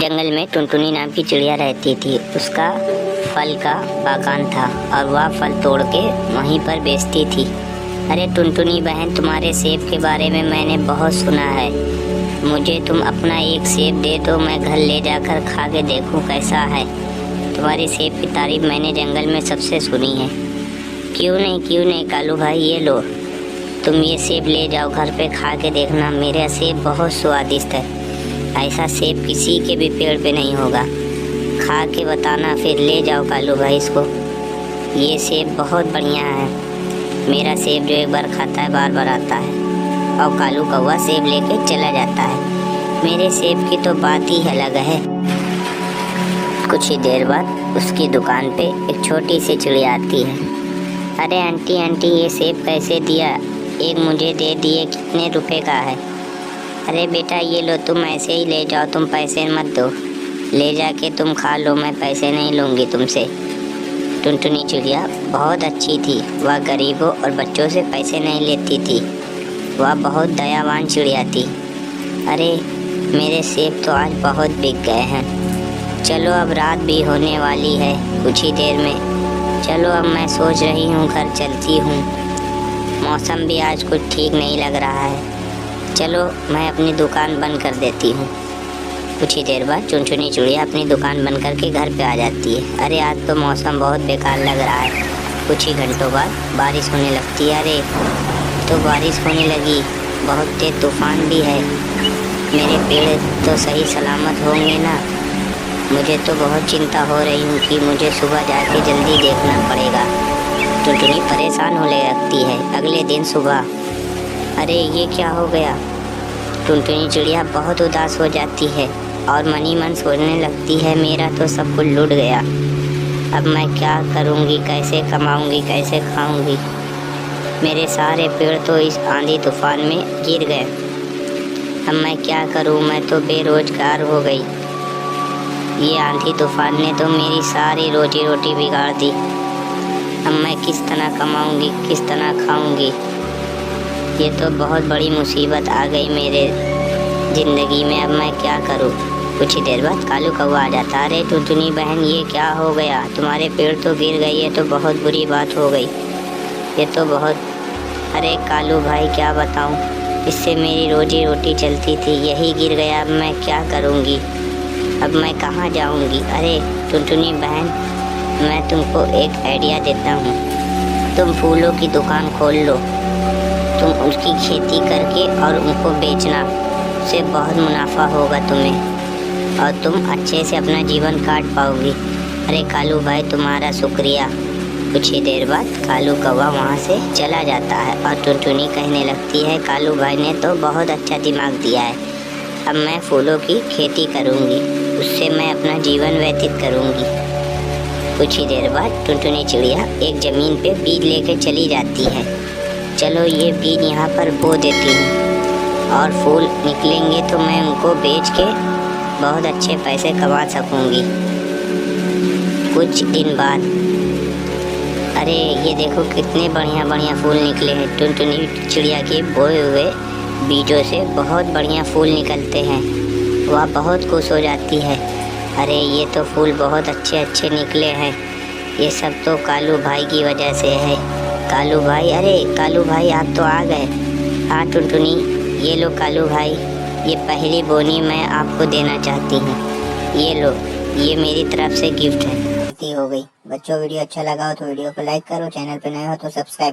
जंगल में टुनटुनी नाम की चिड़िया रहती थी। उसका फल का बागान था और वह फल तोड़ के वहीं पर बेचती थी। अरे टुनटुनी बहन, तुम्हारे सेब के बारे में मैंने बहुत सुना है। मुझे तुम अपना एक सेब दे दो, मैं घर ले जाकर खा के देखूं कैसा है। तुम्हारे सेब की तारीफ मैंने जंगल में सबसे सुनी है। क्यों नहीं कालू भाई, ये लो, तुम ये सेब ले जाओ, घर पे खा के देखना। मेरा सेब बहुत स्वादिष्ट है, ऐसा सेब किसी के भी पेड़ पे नहीं होगा। खा के बताना, फिर ले जाओ कालू भाई इसको। ये सेब बहुत बढ़िया है। मेरा सेब जो एक बार खाता है बार बार आता है। और कालू कौवा सेब लेके चला जाता है। मेरे सेब की तो बात ही अलग है। कुछ ही देर बाद उसकी दुकान पे एक छोटी सी चिड़िया आती है। अरे आंटी ये सेब कैसे दिया? एक मुझे दे दिए, कितने रुपए का है? अरे बेटा ये लो, तुम ऐसे ही ले जाओ, तुम पैसे मत दो, ले जाके तुम खा लो, मैं पैसे नहीं लूँगी तुमसे। टुनटुनी चिड़िया बहुत अच्छी थी। वह गरीबों और बच्चों से पैसे नहीं लेती थी। वह बहुत दयावान चिड़िया थी। अरे मेरे सेब तो आज बहुत बिक गए हैं। चलो अब रात भी होने वाली है कुछ ही देर में। चलो अब मैं सोच रही हूँ घर चलती हूँ। मौसम भी आज कुछ ठीक नहीं लग रहा है। चलो मैं अपनी दुकान बंद कर देती हूँ। कुछ ही देर बाद टुनटुनी चिड़िया अपनी दुकान बंद करके घर पे आ जाती है। अरे आज तो मौसम बहुत बेकार लग रहा है। कुछ ही घंटों बाद बारिश होने लगती है। अरे तो बारिश होने लगी, बहुत तेज तूफान भी है। मेरे पेड़ तो सही सलामत होंगे ना? मुझे तो बहुत चिंता हो रही हूँ कि मुझे सुबह जाके जल्दी देखना पड़ेगा। टुनटुनी परेशान होने लगती है। अगले दिन सुबह, अरे ये क्या हो गया? टुनटुनी चिड़िया बहुत उदास हो जाती है और मन ही मन सोचने लगती है, मेरा तो सब कुछ लूट गया। अब मैं क्या करूँगी, कैसे कमाऊँगी, कैसे खाऊँगी? मेरे सारे पेड़ तो इस आंधी तूफान में गिर गए। अब मैं क्या करूँ? मैं तो बेरोजगार हो गई। ये आंधी तूफान ने तो मेरी सारी रोजी रोटी बिगाड़ दी। अब मैं किस तरह कमाऊँगी, किस तरह खाऊँगी? ये तो बहुत बड़ी मुसीबत आ गई मेरे ज़िंदगी में। अब मैं क्या करूँ? कुछ ही देर बाद कालू कौवा आ जाता है। अरे टुनटुनी बहन, ये क्या हो गया? तुम्हारे पेड़ तो गिर गई, ये तो बहुत बुरी बात हो गई। ये तो बहुत, अरे कालू भाई क्या बताऊँ, इससे मेरी रोजी रोटी चलती थी, यही गिर गया। अब मैं क्या करूँगी? अब मैं कहाँ जाऊँगी? अरे टुनटुनी बहन, मैं तुमको एक आइडिया देता हूँ। तुम फूलों की दुकान खोल लो। तुम उसकी खेती करके और उनको बेचना, उससे बहुत मुनाफा होगा तुम्हें और तुम अच्छे से अपना जीवन काट पाओगी। अरे कालू भाई, तुम्हारा शुक्रिया। कुछ ही देर बाद कालू कौवा वहाँ से चला जाता है और टुनटुनी कहने लगती है, कालू भाई ने तो बहुत अच्छा दिमाग दिया है। अब मैं फूलों की खेती करूँगी, उससे मैं अपना जीवन व्यतीत करूँगी। कुछ ही देर बाद टुनटुनी चिड़िया एक ज़मीन पे बीज लेकर चली जाती है। चलो ये बीज यहाँ पर बो देती हूँ और फूल निकलेंगे तो मैं उनको बेच के बहुत अच्छे पैसे कमा सकूँगी। कुछ दिन बाद, अरे ये देखो कितने बढ़िया बढ़िया फूल निकले हैं। टुनटुनी चिड़िया के बोए हुए बीजों से बहुत बढ़िया फूल निकलते हैं। वह बहुत खुश हो जाती है। अरे ये तो फूल बहुत अच्छे अच्छे निकले हैं, ये सब तो कालू भाई की वजह से है। कालू भाई, अरे कालू भाई आप तो आ गए। हाँ टुनटुनी, ये लो कालू भाई, ये पहली बोनी मैं आपको देना चाहती हूँ। ये लो, ये मेरी तरफ से गिफ्ट है। हो गई। बच्चों वीडियो अच्छा लगा हो तो वीडियो को लाइक करो, चैनल पे नए हो तो सब्सक्राइब